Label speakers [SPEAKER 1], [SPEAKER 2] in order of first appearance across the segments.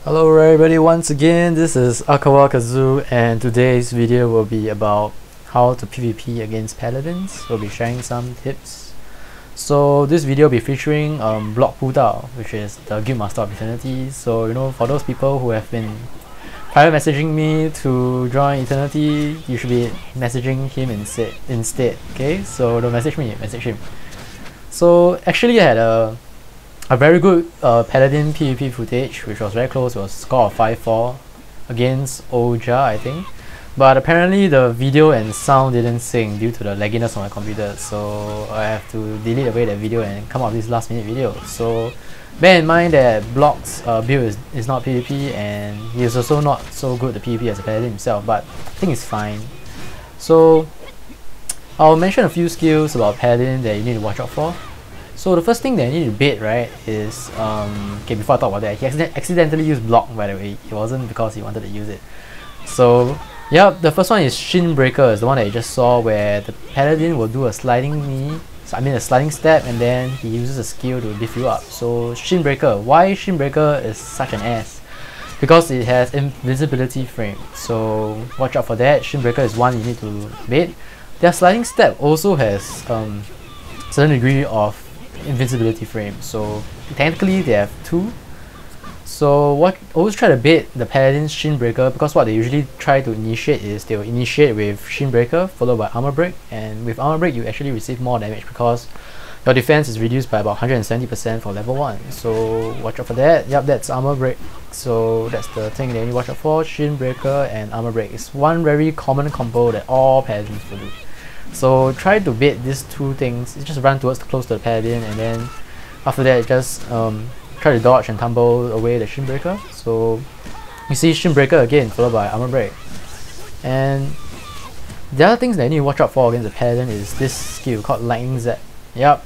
[SPEAKER 1] Hello everybody, once again this is AikawaKazu, and today's video will be about how to PvP against Paladins. We'll be sharing some tips. So this video will be featuring BlockBuDao, which is the Guild Master of Eternity. So for those people who have been private messaging me to join Eternity, you should be messaging him instead. Okay, so don't message me, message him. So actually I had a very good Paladin PVP footage, which was very close. It was a score of 5-4 against Oja, I think. But apparently the video and sound didn't sync due to the lagginess on my computer, so I have to delete away that video and come up with this last minute video. So bear in mind that Block's build is not PvP, and he is also not so good at PvP as a Paladin himself, but I think it's fine. So I'll mention a few skills about Paladin that you need to watch out for. So the first thing that I need to bait, right, is okay, before I talk about that, he accidentally used block, by the way. It wasn't because he wanted to use it. So yeah, the first one is Shin Breaker, is the one that you just saw, where the Paladin will do a sliding knee, a sliding step, and then he uses a skill to lift you up. So Shin Breaker, why Shin Breaker is such an ass? Because it has invisibility frame, so watch out for that. Shin Breaker is one you need to bait. Their sliding step also has certain degree of invincibility frame, so technically they have two. So always try to bait the Paladin's Shin Breaker, because what they usually try to initiate is they will initiate with Shin Breaker followed by Armor Break, and with Armor Break you actually receive more damage because your defense is reduced by about 170% for level 1. So watch out for that. Yep, that's Armor Break. So that's the thing that you need to watch out for. Shin Breaker and Armor Break is one very common combo that all Paladins will do. So try to bait these two things. Just run close to the Paladin, and then after that just try to dodge and tumble away the Shin Breaker. So you see Shin Breaker again followed by Armor Break. And the other things that you need to watch out for against the Paladin is this skill called Lightning Zap. Yep.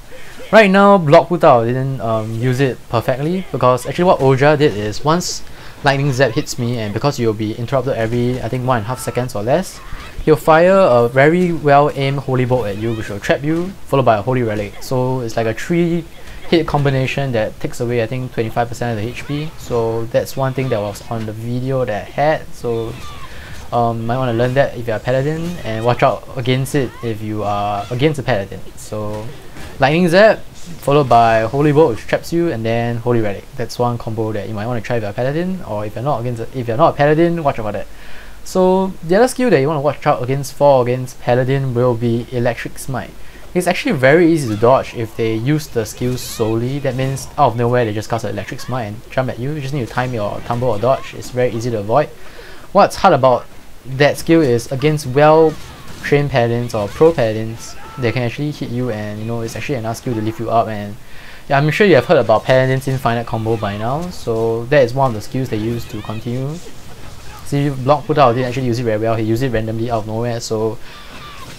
[SPEAKER 1] Right now BlockBuDao didn't use it perfectly, because actually what Oja did is, once Lightning Zap hits me, and because you'll be interrupted every I think 1.5 seconds or less, he'll fire a very well aimed Holy Bolt at you, which will trap you, followed by a Holy Relic. So it's like a 3-hit combination that takes away I think 25% of the HP. So that's one thing that was on the video that I had. So might want to learn that if you're a Paladin, and watch out against it if you are against a Paladin. So Lightning Zap followed by Holy Bolt, which traps you, and then Holy Relic. That's one combo that you might want to try if you're a Paladin, or if you're not a Paladin, watch out for that. So the other skill that you want to watch out against Paladin will be Electric Smite. It's actually very easy to dodge if they use the skill solely. That means out of nowhere they just cast an Electric Smite and jump at you. You just need to time your tumble or dodge. It's very easy to avoid. What's hard about that skill is against well-trained Paladins or pro Paladins, they can actually hit you, and it's actually another skill to lift you up. And yeah, I'm sure you have heard about Paladin's Infinite Combo by now. So that is one of the skills they use to continue. See, BlockBuDao didn't actually use it very well. He used it randomly out of nowhere, so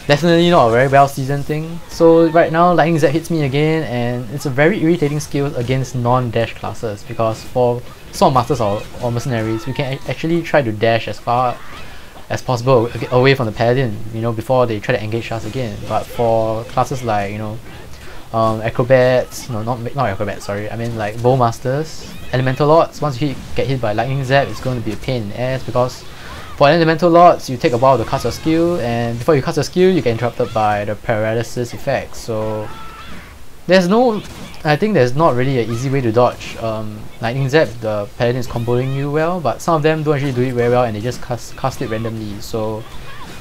[SPEAKER 1] definitely not a very well seasoned thing. So right now Lightning Zap hits me again, and it's a very irritating skill against non-dash classes, because for Sword Masters or Mercenaries, we can actually try to dash as far as possible away from the Paladin, before they try to engage us again. But for classes like acrobats, not acrobats, sorry, I mean like bowmasters, elemental lords, once you get hit by Lightning Zap, it's going to be a pain in the ass, because for elemental lords you take a while to cast your skill, and before you cast your skill you get interrupted by the paralysis effect. So I think there's not really an easy way to dodge Lightning Zap. The Paladin is comboing you well, but some of them don't actually do it very well, and they just cast it randomly. So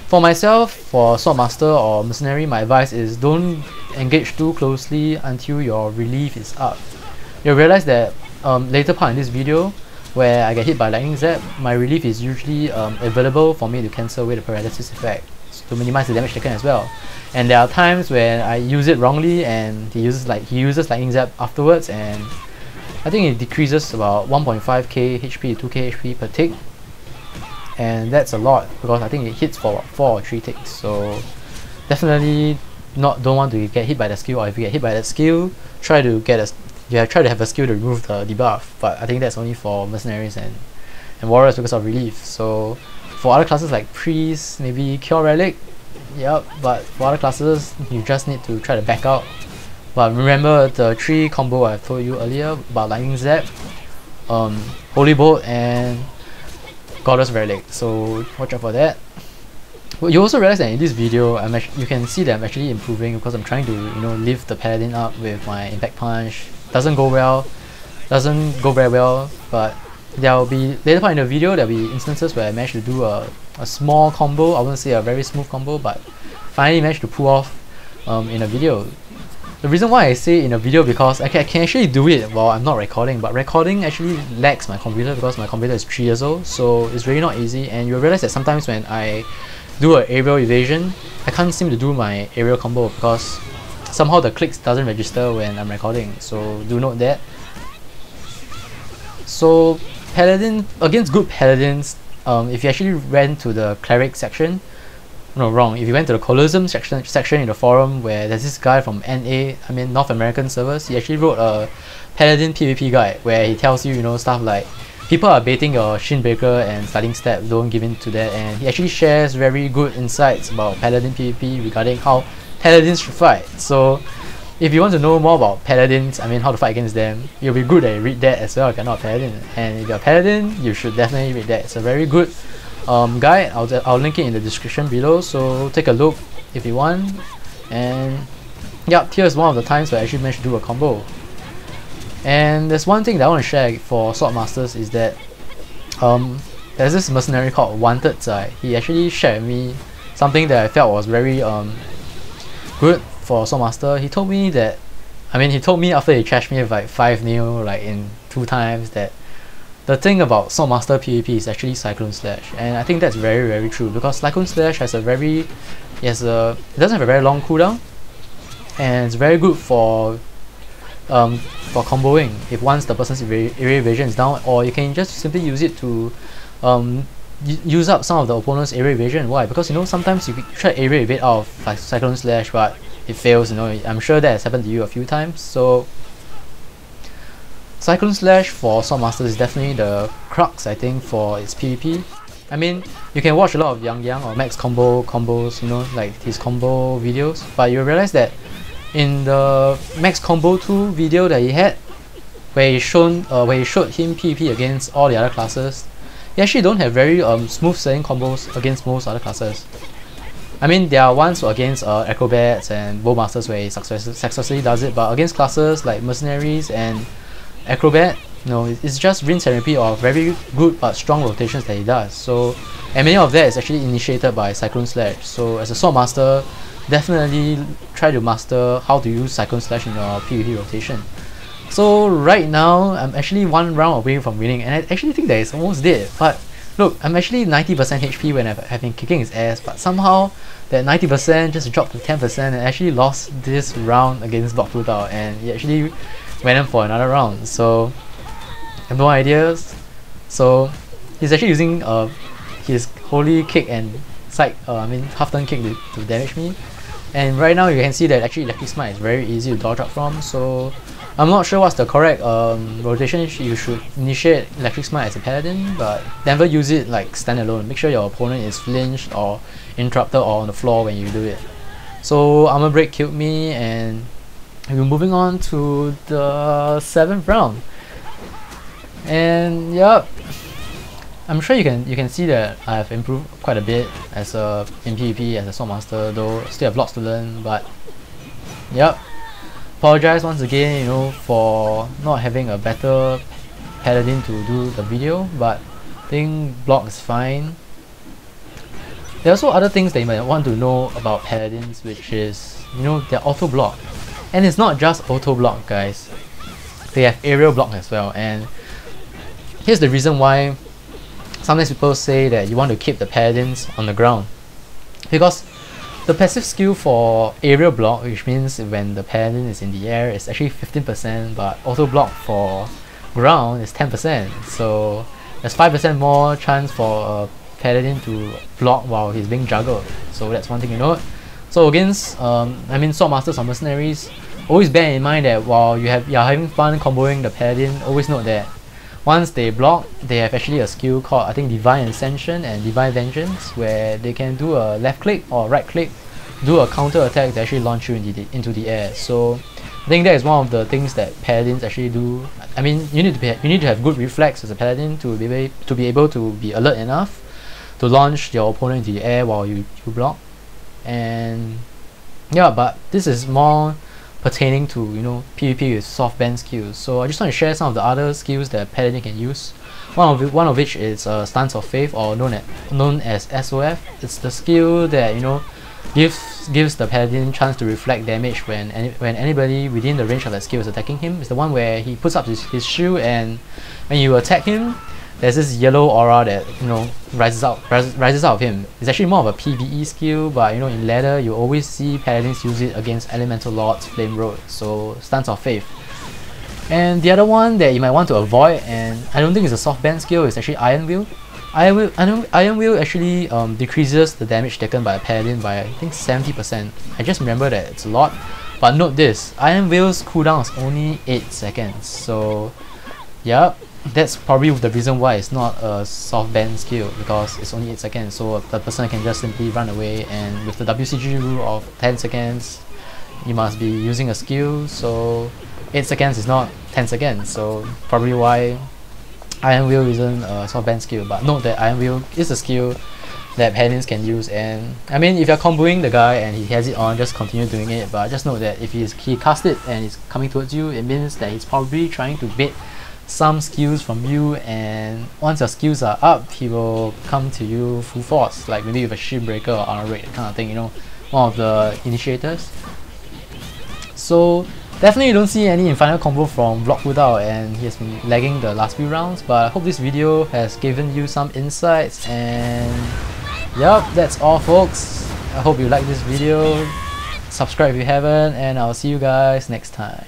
[SPEAKER 1] for myself, for Sword Master or Mercenary, my advice is don't engage too closely until your relief is up. You'll realize that later part in this video, where I get hit by Lightning Zap, my relief is usually available for me to cancel away the paralysis effect, to minimize the damage taken as well. And there are times when I use it wrongly, and he uses Lightning Zap afterwards, and I think it decreases about 1.5k HP to 2k HP per tick, and that's a lot, because I think it hits for 4 or 3 ticks. So definitely don't want to get hit by the skill, or if you get hit by that skill, try to have a skill to remove the debuff. But I think that's only for Mercenaries and Warriors because of relief. So for other classes like Priests, maybe Cure Relic, yep, but for other classes you just need to try to back out. But remember the 3 combo I've told you earlier about Lightning Zap, Holy Bolt and Goddess Relic, so watch out for that. Well, you also realize that in this video, you can see that I'm actually improving because I'm trying to, you know, lift the Paladin up with my Impact Punch. Doesn't go very well, but there will be, later part in the video, there will be instances where I managed to do a small combo. I wouldn't say a very smooth combo, but finally managed to pull off in a video. The reason why I say in a video because I can actually do it while I'm not recording, but recording actually lags my computer because my computer is 3 years old, so it's really not easy. And you'll realize that sometimes when I do an aerial evasion, I can't seem to do my aerial combo because somehow the clicks doesn't register when I'm recording, so do note that. So Paladin, against good Paladins, if you actually went to the cleric section, no, wrong, if you went to the Colosseum section in the forum where there's this guy from North American servers, he actually wrote a Paladin PVP guide where he tells you, you know, stuff like people are baiting your Shin breaker and sliding step, don't give in to that, and he actually shares very good insights about Paladin PvP regarding how Paladins should fight. So if you want to know more about Paladins, how to fight against them, you'll be good at read that as well if you're not a Paladin. And if you're a Paladin, you should definitely read that. It's a very good guide. I'll link it in the description below, so take a look if you want. And yep, here's one of the times where I actually managed to do a combo. And there's one thing that I want to share for Sword Masters is that there's this mercenary called Wanted Zai. He actually shared with me something that I felt was very good for Sword Master. He told me that, he told me after he trashed me with like 5-0 like in 2 times, that the thing about Sword Master PvP is actually Cyclone Slash, and I think that's very, very true because Cyclone Slash has it doesn't have a very long cooldown, and it's very good for comboing if once the person's area evasion is down, or you can just simply use it to use up some of the opponent's area evasion. Why? Because, you know, sometimes you try to area evade out of like Cyclone Slash but it fails, you know. I'm sure that has happened to you a few times. So Cyclone Slash for Sword Master is definitely the crux, I think, for its PvP. You can watch a lot of Yang or Max combos, you know, like his combo videos, but you realize that in the Max Combo 2 video that he had, where he showed him PvP against all the other classes, he actually don't have very smooth sailing combos against most other classes. There are ones against acrobats and bowmasters where he successfully does it, but against classes like mercenaries and acrobat, you know, it's just rinse and repeat of very good but strong rotations that he does. So, and many of that is actually initiated by Cyclone Slash. So as a Sword Master, definitely try to master how to use Cyclone Slash in your PvP rotation. So right now, I'm actually 1 round away from winning, and I actually think that it's almost dead. But look, I'm actually 90% HP when I've been kicking his ass, but somehow that 90% just dropped to 10% and I actually lost this round against BlockBuDao, and he actually went in for another round. So I have no ideas. So he's actually using his holy kick and half turn kick to damage me. And right now you can see that actually Electric Smite is very easy to dodge up from, so I'm not sure what's the correct rotation. You should initiate Electric Smite as a Paladin, but never use it like standalone. Make sure your opponent is flinched or interrupted or on the floor when you do it. So Armor Break killed me, and we're moving on to the 7th round. And yep, I'm sure you can see that I've improved quite a bit in PvP as a Sword Master, though still have lots to learn. But yep, apologize once again, you know, for not having a better Paladin to do the video, but I think block is fine. There are also other things that you might want to know about Paladins, which is, you know, they're auto block, and it's not just auto block, guys. They have aerial block as well, and here's the reason why sometimes people say that you want to keep the Paladins on the ground, because the passive skill for aerial block, which means when the Paladin is in the air, is actually 15%, but auto block for ground is 10%. So there's 5% more chance for a Paladin to block while he's being juggled. So that's one thing you note. So against Sword Masters or Mercenaries, always bear in mind that while you're having fun comboing the Paladin, always note that once they block, they have actually a skill called, I think, Divine Ascension and Divine Vengeance, where they can do a left click or right click, do a counter attack to actually launch you into the air. So I think that is one of the things that Paladins actually do. I mean, you need to have good reflex as a Paladin to be able to be alert enough to launch your opponent into the air while you block. And yeah, but this is more pertaining to, you know, PvP with soft band skills. So I just want to share some of the other skills that Paladin can use. One of which is Stance of Faith, or known as SOF. It's the skill that, you know, gives the Paladin chance to reflect damage when anybody within the range of that skill is attacking him. It's the one where he puts up his shield, and when you attack him, there's this yellow aura that, you know, rises out of him. It's actually more of a PvE skill, but you know, in ladder you always see Paladins use it against Elemental Lords, Flame Road. So Stance of Faith. And the other one that you might want to avoid, and I don't think it's a soft band skill, is actually Iron Will. Iron Will actually decreases the damage taken by a Paladin by, I think, 70%. I just remember that it's a lot. But note this, Iron Will's cooldown is only 8 seconds. So yep, that's probably the reason why it's not a soft band skill, because it's only 8 seconds. So the person can just simply run away, and with the WCG rule of 10 seconds, you must be using a skill. So 8 seconds is not 10 seconds. So probably why Iron Will isn't a soft band skill. But note that Iron Will is a skill that Paladins can use, and I mean, if you're comboing the guy and he has it on, just continue doing it. But just note that if he cast it and he's coming towards you, it means that he's probably trying to bait some skills from you, and once your skills are up, he will come to you full force, like maybe with a shield breaker or honor rate kind of thing, you know, one of the initiators. So definitely you don't see any infinite combo from BlockBuDao, and he has been lagging the last few rounds. But I hope this video has given you some insights, and yep, that's all folks. I hope you like this video. Subscribe if you haven't, and I'll see you guys next time.